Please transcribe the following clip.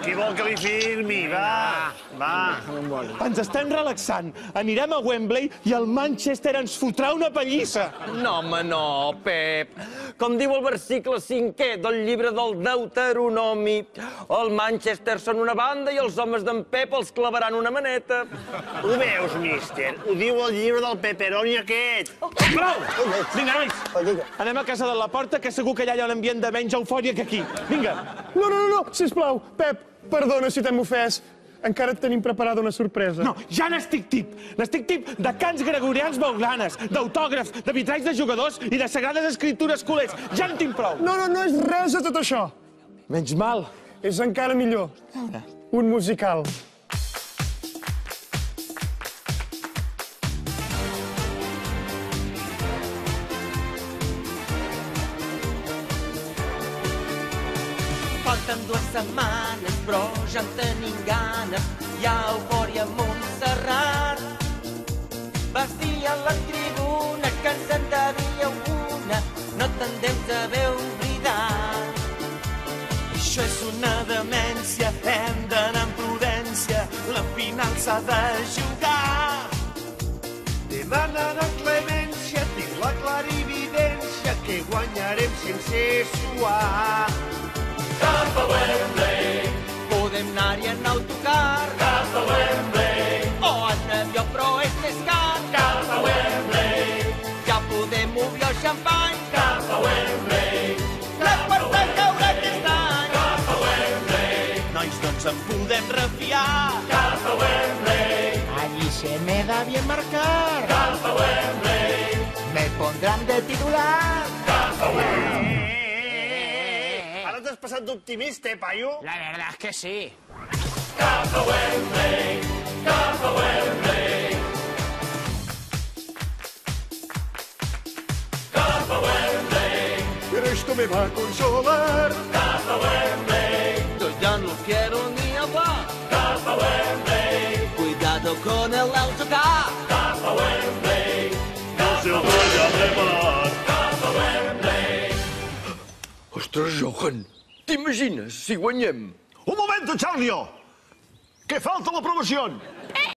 Qui vol que li firmi? Va, va. Ens estem relaxant. Anirem a Wembley i el Manchester ens fotrà una pallissa. No, home, no, Pep. Com diu el versicle 5è del llibre del Deuteronomi, el Manchester són una banda i els homes d'en Pep els clavaran una maneta. Ho veus, míster? Ho diu el llibre del pepperoni aquest. Prou! Vinga, nois. Anem a casa de la Porta, que segur que allà hi ha un ambient de menys eufòria que aquí. Vinga. No, sisplau. Pep, perdona si t'hem ofès. Encara et tenim preparada una sorpresa. No, ja n'estic tip. N'estic tip de cants gregorians baulanes, d'autògrafs, de vitralls de jugadors i de sagrades escritures culers. Ja en tinc prou. No és res de tot això. Menys mal. És encara millor. Un musical. Falten 2 setmanes, però ja en tenim ganes. Hi ha eufòria a Montserrat. Vas dir a la tribuna que ens en devíeu una, no te'n deus haver oblidat. Això és una demència, hem d'anar amb prudència, la final s'ha de jugar. Demanant clemència, tinc la clarividència que guanyarem sense suar. Cap a Wembley, podem anar-hi en autocar. Cap a Wembley, o en avió, però és més car. Cap a Wembley, ja podem obrir el xampany. Cap a Wembley, l'Esparta caurà aquest any. Cap a Wembley, nois, no ens en podem refiar. Cap a Wembley, allí se me da bien marcar. Cap a Wembley, me pondrán de titular. Cap a Wembley. Ara t'has passat d'optimista, paio? La verdad es que sí. Cap a Wembley, cap a Wembley. Cap a Wembley, Pero esto me va a consolar. cap a Wembley. Yo ya no quiero ni hablar. Cap a Wembley, cuidado con el autocar. Cap a Wembley, No se ho vaya preparat. cap a Wembley. Ostres, Johan, t'imagines si guanyem? Un momento, Charlio! Que falta la promoción.